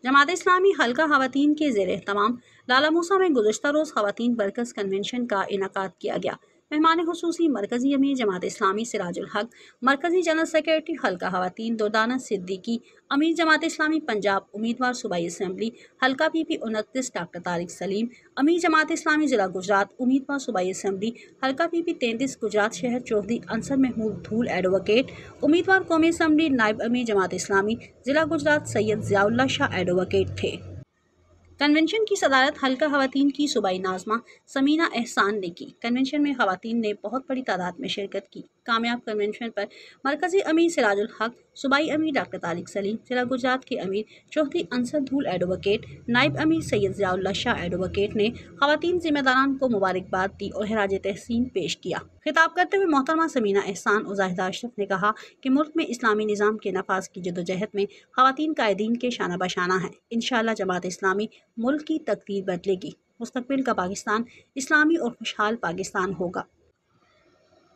जमात इस्लामी हल्का ख़वातीन के ज़ेर एहतमाम लाला मूसा में गुज़श्ता रोज़ ख़वातीन वर्कर्स कन्वेंशन का इनेकाद किया गया। मेहमान खुसूसी मरकज़ी अमीर जमात इस्लामी सिराजुल हक, मरकज़ी जनरल सेक्रेटरी हल्का ख़वातीन दुर्दाना सिद्दीकी, अमीर जमात इस्लामी पंजाब उम्मीदवार सूबाई असम्बली हल्का PP 29 डॉक्टर तारिक सलीम, अमीर जमात इस्लामी ज़िला गुजरात उम्मीदवार सूबाई असम्बली हल्का PP 33 गुजरात शहर चौधरी अंसर महमूद धूल एडवोकेट, उम्मीदवार कौमी असम्बली नायब अमीर जमात इस्लामी ज़िला गुजरात सैयद ज़ियाउल्लाह शाह एडवोकेट थे। कन्वेंशन की सदारत हल्का ख़वातीन की सूबाई नाज़मा समीना एहसान ने की। कन्वेंशन में ख़वातीन ने बहुत बड़ी तादाद में शिरकत की। कामयाब कन्वेंशन पर मरकज़ी अमीर सिराजुल हक, सूबाई अमीर डॉक्टर तारिक सलीम, ज़िला गुजरात के अमीर चौधरी अंसर धूल एडवोकेट, नायब अमीर सैयद ज़ियाउल्लाह शाह एडवोकेट ने ख़वातीन ज़िम्मेदारान को मुबारकबाद दी और खिराज तहसीन पेश किया। खिताब करते हुए मोहतरमा समीना एहसान और ज़ाहिदा अशरफ ने कहा कि मुल्क में इस्लामी निज़ाम के नफाज की जद्दोजहद में ख़वातीन कायदीन के शाना बशाना हैं। इंशाअल्लाह जमात इस्लामी मुल्क की तकदीर बदलेगी। मुस्तकबिल का पाकिस्तान इस्लामी और खुशहाल पाकिस्तान होगा।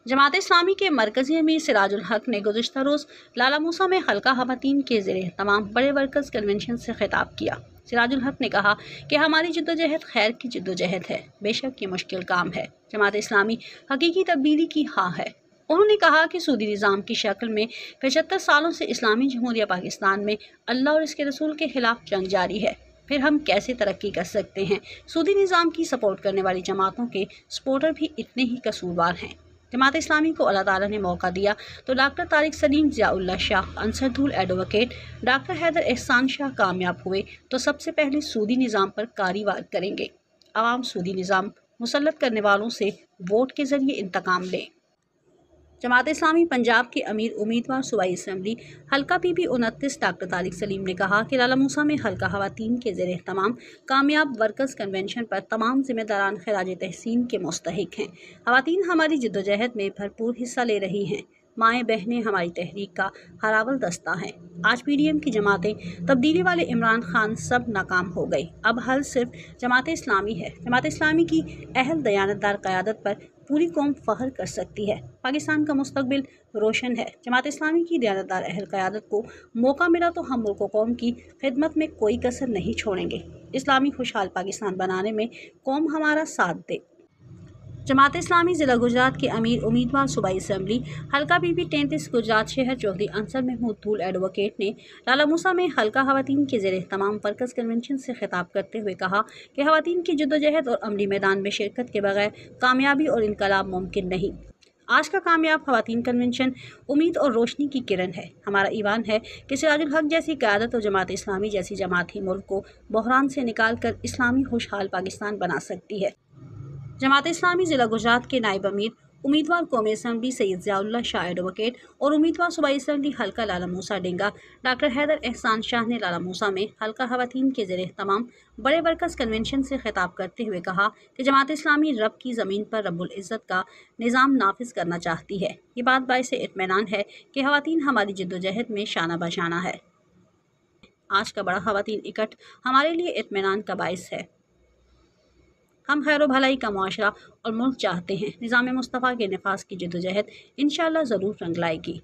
जमात इस्लामी के मरकज़ी अमीर सिराजुल हक ने गुज़श्ता रोज़ लाला मूसा में हल्का ख़वातीन के ज़ेर एहतमाम बड़े वर्कर्स कन्वेंशन से खिताब किया। सिराजुल हक ने कहा कि हमारी जद्दोजहद खैर की जद्दोजहद है। बेशक ये मुश्किल काम है। जमात इस्लामी हकीकी तब्दीली की हाँ है। उन्होंने कहा कि सूदी निज़ाम की शक्ल में 75 सालों से इस्लामी जमहूरिया पाकिस्तान में अल्लाह और इसके रसूल के खिलाफ जंग जारी है। फिर हम कैसे तरक्की कर सकते हैं? सूदी निज़ाम की सपोर्ट करने वाली जमातों के सपोर्टर भी इतने ही कसूरवार हैं। जमात इस्लामी को अल्लाह ताला ने मौका दिया तो डॉक्टर तारिक सलीम, ज़ियाउल्लाह शाह, अंसर धूल एडवोकेट, डॉक्टर हैदर एहसान शाह कामयाब हुए तो सबसे पहले सूदी निज़ाम पर कारवाई करेंगे। आवाम सूदी निज़ाम मुसल्लत करने वालों से वोट के ज़रिए इंतकाम लें। जमात इस्लामी पंजाब के अमीर उम्मीदवार सूबाई असम्बली हल्का PP 29 डॉक्टर तारिक सलीम ने कहा कि लाला मूसा में हल्का ख़वातीन के ज़ेर एहतमाम कामयाब वर्कर्स कन्वेंशन पर तमाम ज़िम्मेदारान खिराज तहसीन के मुस्तहिक हैं। ख़वातीन हमारी जद्दोजहद में भरपूर हिस्सा ले रही हैं। माएँ बहनें हमारी तहरीक का हरावल दस्ता हैं। आज PDM की जमातें, तब्दीली वाले इमरान खान सब नाकाम हो गई। अब हल सिर्फ जमात इस्लामी है। जमात इस्लामी की अहल दयानतदार क़यादत पर पूरी कौम फ़ख्र कर सकती है। पाकिस्तान का मुस्तकबिल रोशन है। जमात इस्लामी की दयानतदार अहल क़यादत को मौका मिला तो हम मुल्क कौम की खिदमत में कोई कसर नहीं छोड़ेंगे। इस्लामी खुशहाल पाकिस्तान बनाने में कौम हमारा साथ दे। जमात इस्लामी ज़िला गुजरात के अमीर उम्मीदवार सूबाई असम्बली हल्का PP 33 गुजरात शहर चौधरी अंसर महमूद धूल एडवोकेट ने लाला मूसा में हल्का ख़वातीन के ज़ेर एहतमाम वर्कर्स कन्वेंशन से खिताब करते हुए कहा कि ख़वातीन की जद्दोजहद और अमली मैदान में शिरकत के बगैर कामयाबी और इनकलाब मुमकिन नहीं। आज का कामयाब ख़वातीन कन्वेंशन उम्मीद और रोशनी की किरण है। हमारा ईमान है कि सिराजुल हक जैसी क़यादत और जमात इस्लामी जैसी जमात ही मुल्क को बहरान से निकाल कर इस्लामी खुशहाल पाकिस्तान बना सकती है। जमात इस्लामी ज़िला गुजरात के नायब अमीर उम्मीदवार कौमी असम्बली सैयद ज़ियाउल्लाह शाह एडवोकेट और उम्मीदवार सूबाई असम्बली हल्का लाला मूसा डेंगा डॉक्टर हैदर एहसान शाह ने लाला मूसा में हल्का ख़वातीन के ज़ेर एहतमाम बड़े वर्कर्स कन्वेंशन से खिताब करते हुए कहा कि जमात इस्लामी रब की ज़मीन पर रब्बुल इज़्ज़त का निज़ाम नाफिज करना चाहती है। ये बात बाइस इत्मीनान है कि ख़वातीन हमारी जद्दोजहद में शाना बशाना है। आज का बड़ा ख़वातीन इकट्ठ हमारे लिए इत्मीनान का बाइस है। हम खैर भलाई का मुआशरा और मुल्क चाहते हैं। निज़ाम मुस्तफ़ा के नफाज की जद्दोजहद इंशाअल्लाह ज़रूर रंग लाएगी।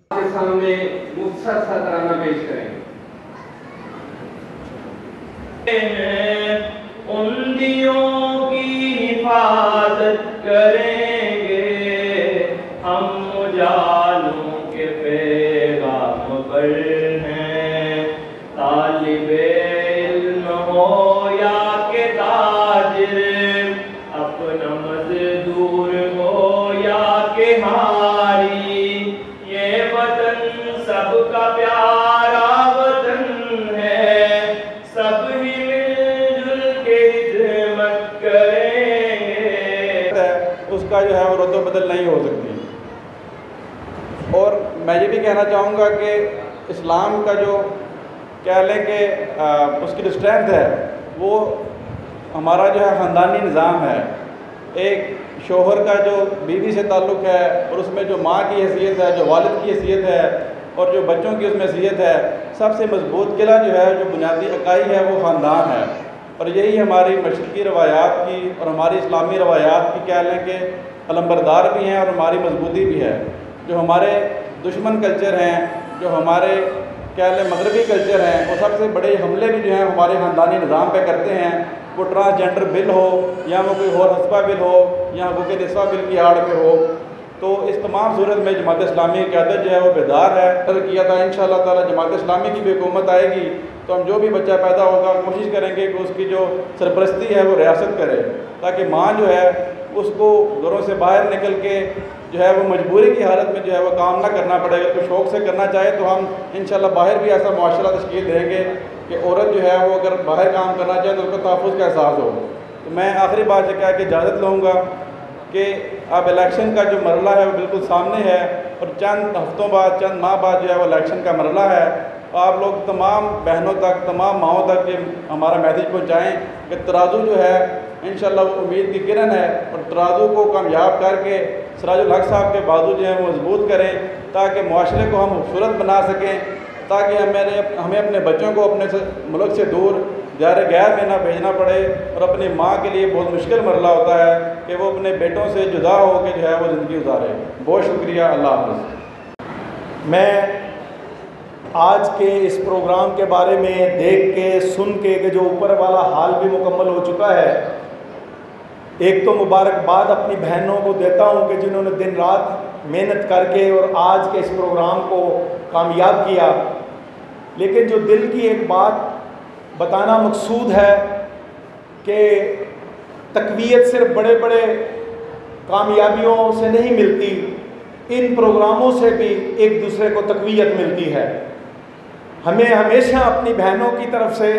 सबका प्यारा वतन है, सब ही मिलजुल के खिदमत करेंगे। उसका जो है वो रद्द बदल नहीं हो सकती। और मैं ये भी कहना चाहूँगा कि इस्लाम का जो कह लें कि उसकी जो स्ट्रेंथ है वो हमारा जो है ख़ानदानी निज़ाम है। एक शोहर का जो बीवी से ताल्लुक़ है और उसमें जो माँ की हैसियत है, जो वालिद की हैसियत है और जो बच्चों की उसमें हैसियत है, सबसे मजबूत किला जो है, जो बुनियादी इकाई है वो ख़ानदान है। और यही हमारी मशरक़ी रवायात की और हमारी इस्लामी रवायात की कह लें कि अलंबरदार भी हैं और हमारी मजबूती भी है। जो हमारे दुश्मन कल्चर हैं, जो हमारे کیا لیں مغربی کلچر ہیں، وہ سب سے بڑے حملے بھی جو ہیں ہمارے خاندانی نظام پہ کرتے ہیں، وہ ٹرانسجنڈر بل ہو یا وہ کوئی اور حسبہ بل ہو یا حقوق نسواں بل کی آڑ میں ہو۔ تو اس تمام صورت میں جماعت اسلامی کی قیادت جو ہے وہ بیدار ہے۔ عرض کیا تھا انشاءاللہ تعالی جماعت اسلامی کی بھی حکومت آئے گی تو ہم جو بھی بچہ پیدا ہوگا کوشش کریں گے کہ اس کی جو سرپرستی ہے وہ ریاست کرے، تاکہ ماں جو ہے اس کو گھروں سے باہر نکل کے جو ہے وہ مجبوری کی حالت میں جو ہے وہ کام نہ کرنا پڑے گا۔ کوئی شوق سے کرنا چاہے تو ہم انشاءاللہ باہر بھی ایسا معاشرہ تشکیل دیں گے کہ عورت جو ہے وہ اگر باہر کام کرنا چاہے تو اس کو تحفظ کا احساس ہو۔ تو میں آخری بات یہ کہہ کے اجازت لوں گا کہ اب الیکشن کا جو مرحلہ ہے وہ بالکل سامنے ہے، اور چند ہفتوں بعد چند ماہ بعد جو ہے وہ الیکشن کا مرحلہ ہے۔ آپ لوگ تمام بہنوں تک تمام ماؤں تک یہ ہمارا میسیج پہنچائیں کہ ترازو جو ہے انشاءاللہ وہ امید کی کرن ہے، اور ترازو کو کامیاب کر کے سراج الحق صاحب کے بازو جو ہیں وہ مضبوط کریں تاکہ معاشرے کو ہم خوبصورت بنا سکیں، تاکہ ہمیں اپنے بچوں کو اپنے ملک سے دور دیار غیر میں نہ بھیجنا پڑے۔ اور اپنی ماں کے لیے بہت مشکل مرحلہ ہوتا ہے کہ وہ اپنے بیٹوں سے جدا ہو کے جو ہے وہ زندگی گزارے۔ بہت شکریہ، اللہ حافظ۔ میں آج کے اس پروگرام کے بارے میں دیکھ کے سن کے کہ جو اوپر والا حال بھی مکمل ہو چکا ہے، ایک تو مبارکباد اپنی بہنوں کو دیتا ہوں کہ جنہوں نے دن رات محنت کر کے اور آج کے اس پروگرام کو کامیاب کیا، لیکن جو دل کی ایک بات بتانا مقصود ہے کہ تقویت صرف بڑے بڑے کامیابیوں سے نہیں ملتی، ان پروگراموں سے بھی ایک دوسرے کو تقویت ملتی ہے۔ ہمیں ہمیشہ اپنی بہنوں کی طرف سے،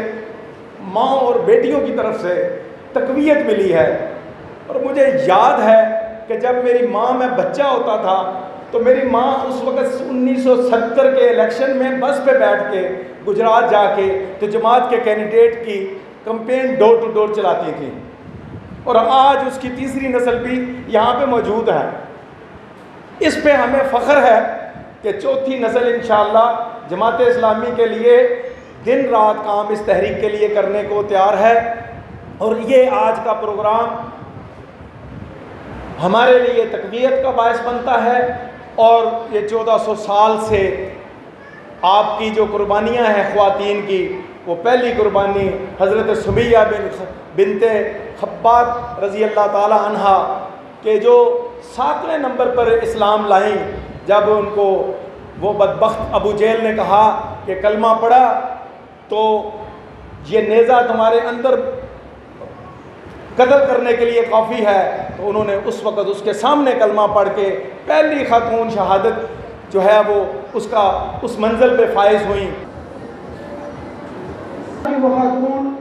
ماں اور بیٹیوں کی طرف سے تقویت ملی ہے، اور مجھے یاد ہے کہ جب میری ماں میں بچہ ہوتا تھا تو میری ماں اس وقت 1970 کے الیکشن میں بس پہ بیٹھ کے گجرات جا کے تو جماعت کے candidate key campaign door to door چلاتی تھی، اور آج اس کی تیسری نسل بھی یہاں پہ موجود ہے۔ اس پہ ہمیں فخر ہے کہ چوتھی نسل انشاءاللہ جماعت اسلامی کے لیے دن رات کام اس تحریک کے لیے کرنے کو تیار ہے، اور یہ آج کا پروگرام ہمارے لیے تقویت کا باعث بنتا ہے۔ اور یہ 1400 سال سے آپ کی جو قربانیاں ہیں خواتین کی، وہ پہلی قربانی حضرت سمیہ بنت خباب رضی اللہ تعالی عنہ کہ جو 7ویں نمبر پر اسلام لائیں، جب ان کو وہ بدبخت ابو جہل نے کہا کہ کلمہ پڑھا تو یہ نیزہ تمہارے اندر قتل کرنے کے لیے کافی ہے، تو انہوں نے اس وقت اس کے سامنے کلمہ پڑھ کے پہلی خاتون شہادت جو ہے وہ اس منزل پہ فائز ہوئیں۔ وہ خاتون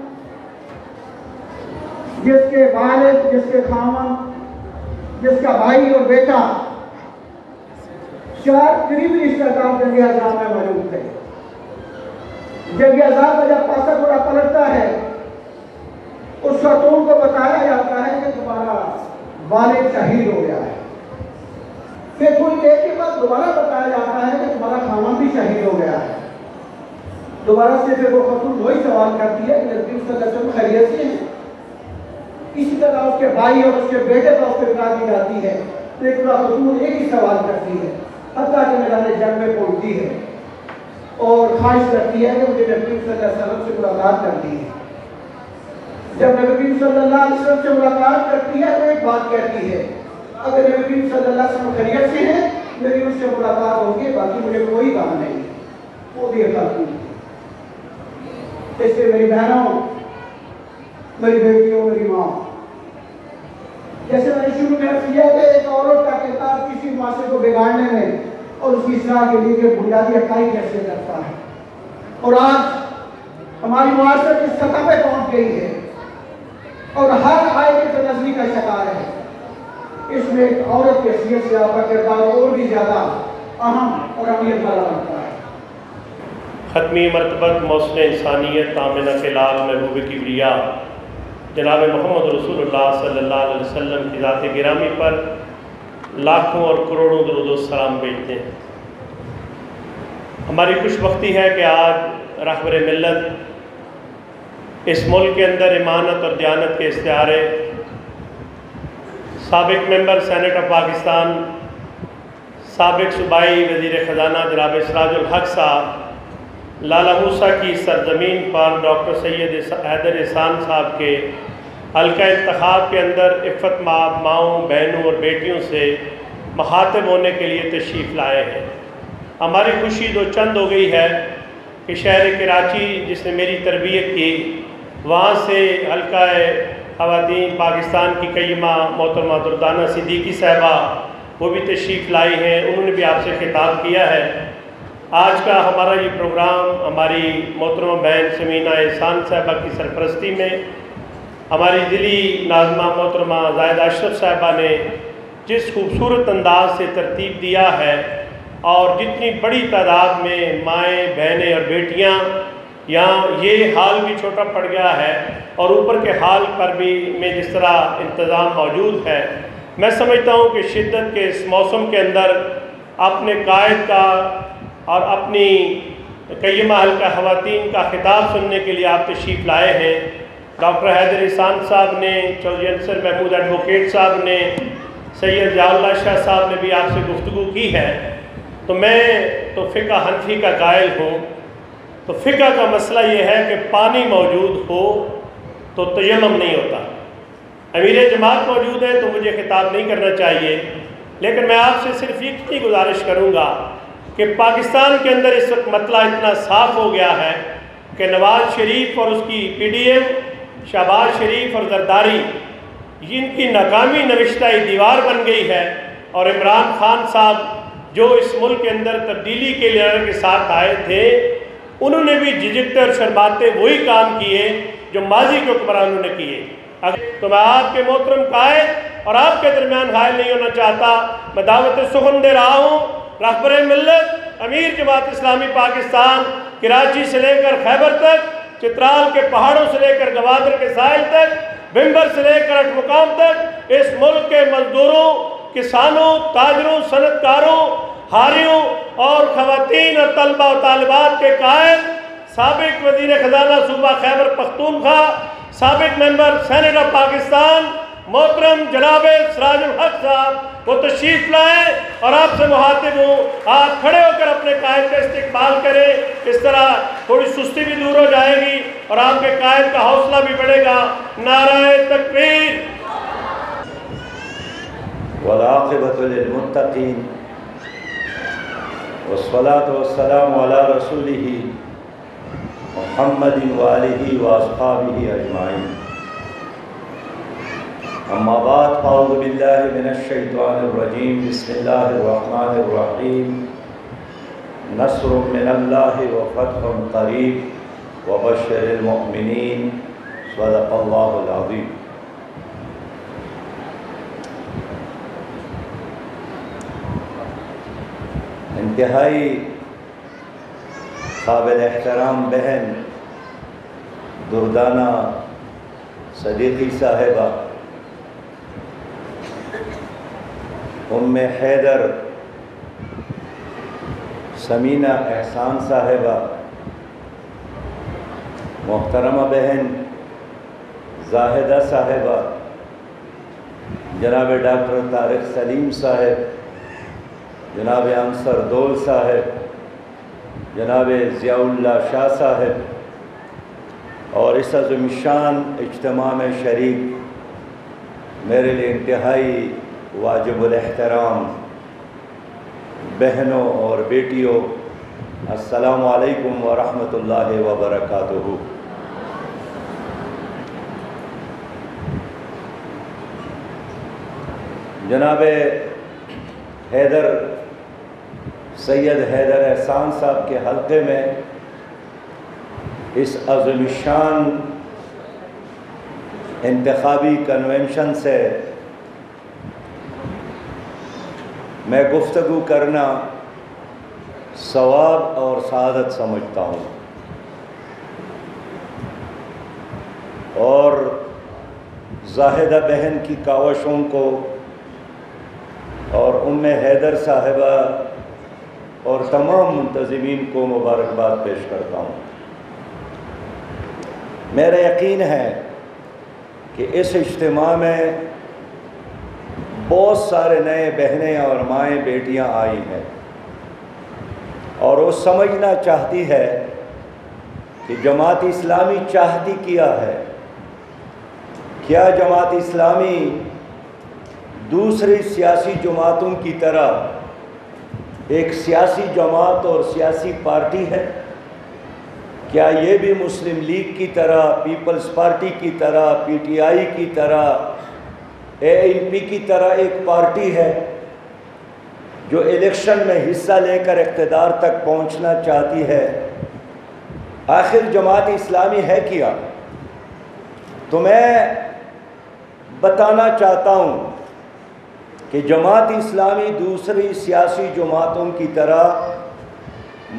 جس کے والد، جس کے خاوند، جس کا بھائی اور بیٹا 4 قریبی رشتہ دار جنگ آزاد میں موجود تھے۔ جنگ آزاد میں جب پاسا گھوڑا پلٹتا ہے، اس خاتون کو بتایا جاتا ہے کہ تمہارا والد شہید ہو گیا ہے۔ پھر تھوڑی دیر کے بعد دوبارہ بتایا جاتا ہے کہ تمہارا خاوند بھی شہید ہو گیا ہے۔ دوبارہ سے پھر وہ خاتون وہی سوال کرتی ہے کہ نبی صلی اللہ علیہ وسلم خیریت سے ہیں؟ اسی طرح اس کے بھائی اور اس کے بیٹے پر اس پہ اطلاع دی جاتی ہے، تو ایک خاتون ایک ہی سوال کرتی ہے، حتیٰ کہ میدان جنگ میں پہنچتی ہے اور خواہش کرتی ہے کہ مجھے نبی صلی اللہ علیہ وسلم سے ملاقات کرنی ہے۔ جب نبی صلی اللہ علیہ وسلم سے ملاقات کرتی ہے تو ایک بات کہتی ہے، اگر نبی صلی اللہ علیہ وسلم خیریت سے ہیں میری اس سے ملاقات ہوگی، باقی مجھے کوئی کام نہیں۔ وہ بھی خاتون اس سے میری بہنوں، میری بیٹیوں، میری ماں، جیسے میں نے شروع میں کیا کہ ایک عورت کا کردار کسی معاشرے کو بگاڑنے میں اور اس کی اصلاح کے لیے بنیادی حقائق کیسے کرتا ہے، اور آج ہماری معاشرت اس سطح پہ پہنچ گئی ہے اور ہر آئے کی تنازلی کا شکار ہے۔ اس میں ایک عورت کی حیثیت سے آپ کا کردار اور بھی زیادہ اہم اور اہمیت والا بنتا ہے۔ ختمی مرتبت موصل انسانیت تامنہ کے لال محبوب کبریا جناب محمد رسول اللہ صلی اللہ علیہ وسلم کی ذات گرامی پر لاکھوں اور کروڑوں درود و سلام بھیجتے ہیں۔ ہماری خوش بختی ہے کہ آج رہبر ملت اس ملک کے اندر امانت اور دیانت کے استعارے سابق ممبر سینٹ آف پاکستان، سابق صوبائی وزیر خزانہ جناب سراج الحق صاحب लाला मूसा की सरजमीन पर डॉक्टर सैयद हैदर एहसान साहब के हल्का इंतखाब के अंदर इफ़्फ़त माओं, बहनों और बेटियों से मुखातिब होने के लिए तशरीफ़ लाए हैं। हमारी खुशी दो चंद हो गई है कि शहर कराची जिसने मेरी तरबियत की, वहाँ से हल्का ख़वातीन पाकिस्तान की कईमा मोहतरमा दुर्दाना सिद्दीकी साहबा वो भी तशरीफ़ लाई हैं, उन्होंने भी आपसे खिताब किया है। आज का हमारा ये प्रोग्राम हमारी मोहतरमा बहन समीना एहसान साहबा की सरपरस्ती में हमारी दिली नाज़मा मोहतरमा ज़ाहिदा अशरफ साहबा ने जिस खूबसूरत अंदाज से तरतीब दिया है, और जितनी बड़ी तादाद में माएँ, बहनें और बेटियाँ, यहाँ ये हाल भी छोटा पड़ गया है और ऊपर के हाल पर भी में जिस तरह इंतज़ाम मौजूद है, मैं समझता हूँ कि शिद्दत के इस मौसम के अंदर अपने कायद का और अपनी कईमा हल्का ख़वातीन का खिताब सुनने के लिए आप तशरीफ़ लाए हैं। डॉक्टर हैदर एहसान साहब ने, चौधरी अंसर महमूद एडवोकेट साहब ने, सैयद ज़ियाउल्लाह शाह साहब ने भी आपसे गुफ्तगू की है। तो मैं तो फ़िक़्ह हनफी का कायल हूँ। तो फ़िक़्ह का मसला ये है कि पानी मौजूद हो तो तयम्मुम नहीं होता। अमीर जमात मौजूद है तो मुझे खिताब नहीं करना चाहिए, लेकिन मैं आपसे सिर्फ इतनी गुजारिश करूँगा कि पाकिस्तान के अंदर इस वक्त मतला इतना साफ़ हो गया है कि नवाज़ शरीफ और उसकी PDM, शहबाज शरीफ और जरदारी, इनकी नाकामी नविश्ता दीवार बन गई है। और इमरान खान साहब जो इस मुल्क के अंदर तब्दीली के लिए के साथ आए थे, उन्होंने भी झिझकते और शर्माते वही काम किए जो माजी के हुक्मरानों ने किए। तो मैं आपके मोहतरम कायद और आपके दरमियान हायल नहीं होना चाहता। मैं दावत सुखन दे रहा हूँ रहबर मिल्लत अमीर जमात इस्लामी पाकिस्तान, कराची से लेकर खैबर तक, चित्राल के पहाड़ों से लेकर गवादर के साहिल तक, बिम्बर से लेकर अठमुकाम तक, इस मुल्क के मजदूरों, किसानों, ताजरों, सनतकारों, हारियों और ख़वातीन और तलबा और तालिबात के कायद, साबिक वज़ीर ख़जाना सूबा खैबर पख्तूनख्वा, साबिक मेंबर सेनेट ऑफ पाकिस्तान मोहतरम जनाब सिराजुल हक साहब वो तशरीफ़ लाएँ और आपसे मुखातिब हूँ, आप खड़े होकर अपने कायद का इस्तिकबाल करें। इस तरह थोड़ी सुस्ती भी दूर हो जाएगी और आपके कायद का हौसला भी बढ़ेगा। नाराए तकबीर। वल-आक़िबतु लिल-मुत्तक़ीन वस्सलातु वस्सलामु अला रसूलिही मुहम्मदिन व आलिही व अस्हाबिही अजमाइन। अम्मा बाद अऊज़ु बिल्लाहि मिनश शैतानिर रजीम। बिस्मिल्लाहिर रहमानिर रहीम। नस्रुम मिनल्लाहि व फ़त्हुन क़रीब व बश्शिरिल मुअमिनीन। सदक़ल्लाहुल अज़ीम। इंतहाई काबिल एहतराम बहन दुर्दाना सदीक़ी साहिबा उम्मे हैदर समीना एहसान साहिबा, मोहतरमा बहन जाहिदा साहिबा, जनाब डॉक्टर तारिक सलीम साहिब, जनाब अंसर दोल साहिब, जनाब ज़ियाउल्लाह शाह साहिब और इस अज़ीम-उश-शान इज्तिमा में शरीक मेरे लिए इंतहाई वाजिबुल एहतराम बहनों और बेटियों, अस्सलामु अलैकुम व रहमतुल्लाहि व बरकातुहू। जनाब हैदर सैयद हैदर एहसान साहब के हल्के में इस अज़ीम-उश-शान इंतखाबी कन्वेंशन से मैं गुफ्तगू करना सवाब और सआदत समझता हूँ। और जाहिदा बहन की कावशों को और उम्मे हैदर साहिबा और तमाम मुंतज़िमीन को मुबारकबाद पेश करता हूँ। मेरा यकीन है कि इस इज्तिमा में बहुत सारे नए बहनें और माएँ बेटियाँ आई हैं और वो समझना चाहती है کہ جماعت اسلامی چاہتی کیا ہے؟ کیا جماعت اسلامی دوسری سیاسی جماعتوں کی طرح ایک سیاسی جماعت اور سیاسی پارٹی ہے؟ کیا یہ بھی مسلم لیگ کی طرح، پیپلز پارٹی کی طرح، پی ٹی آئی کی طرح، اے این پی کی طرح ایک پارٹی ہے جو الیکشن میں حصہ لے کر اقتدار تک پہنچنا چاہتی ہے؟ آخر جماعت اسلامی ہے کیا؟ تو میں بتانا چاہتا ہوں کہ جماعت اسلامی دوسری سیاسی جماعتوں کی طرح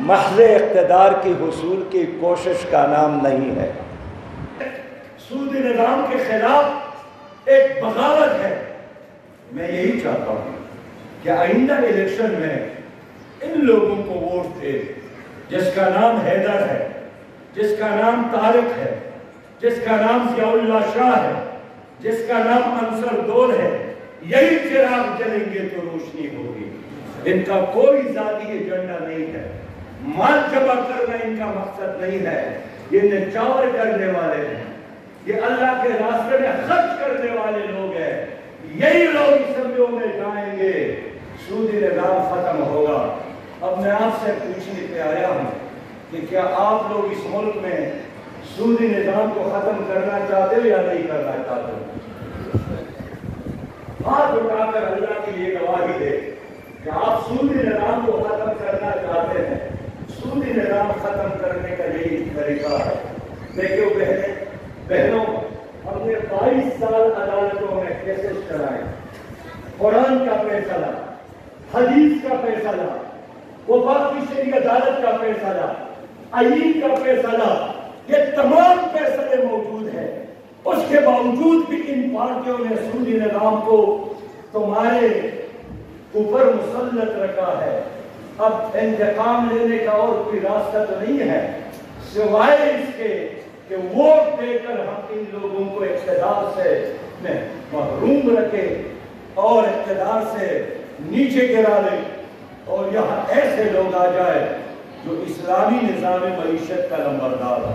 محض اقتدار کی حصول کی کوشش کا نام نہیں ہے۔ سودی نظام کے خلاف ایک بغاوت ہے۔ میں یہی چاہتا ہوں کہ آئندہ الیکشن میں ان لوگوں کو ووٹ دے جس کا نام حیدر ہے، جس کا نام طارق ہے، جس کا نام ضیاء اللہ شاہ ہے، جس کا نام انصر دول ہے۔ یہی چراغ جلیں گے تو روشنی ہوگی۔ ان کا کوئی ذاتی ایجنڈا نہیں ہے، مال جمع کرنا ان کا مقصد نہیں ہے۔ یہ نچاور کرنے والے ہیں، یہ اللہ کے راستے میں خرچ کرنے والے لوگ ہیں۔ یہی لوگ اسمبلیوں میں جائیں گے، سودی نظام ختم ہوگا۔ اب میں آپ سے پوچھنے پہ آیا ہوں کہ کیا آپ لوگ اس ملک میں سودی نظام کو ختم کرنا چاہتے ہو یا نہیں کرنا چاہتے ہو؟ ہاتھ اٹھا کر اللہ کے لیے گواہی دے کہ آپ سودی نظام کو ختم کرنا چاہتے ہیں۔ سودی نظام ختم کرنے کا یہی طریقہ ہے۔ دیکھو بہنوں، ہم نے 22 سال عدالتوں میں کیسز چلائے، قرآن کا فیصلہ، حدیث کا فیصلہ، وفاق کی شرعی عدالت کا فیصلہ، آئین کا فیصلہ، یہ تمام فیصلے موجود ہیں۔ اس کے باوجود بھی ان پارٹیوں نے سودی نظام کو تمہارے اوپر مسلط رکھا ہے۔ اب انتقام لینے کا اور کوئی راستہ تو نہیں ہے سوائے اس کے کہ ووٹ دے کر ہم ان لوگوں کو اقتدار سے محروم رکھے اور اقتدار سے نیچے گرا دے، اور یہاں ایسے لوگ آ جائے جو اسلامی نظام معیشت کا نمبردار ہے۔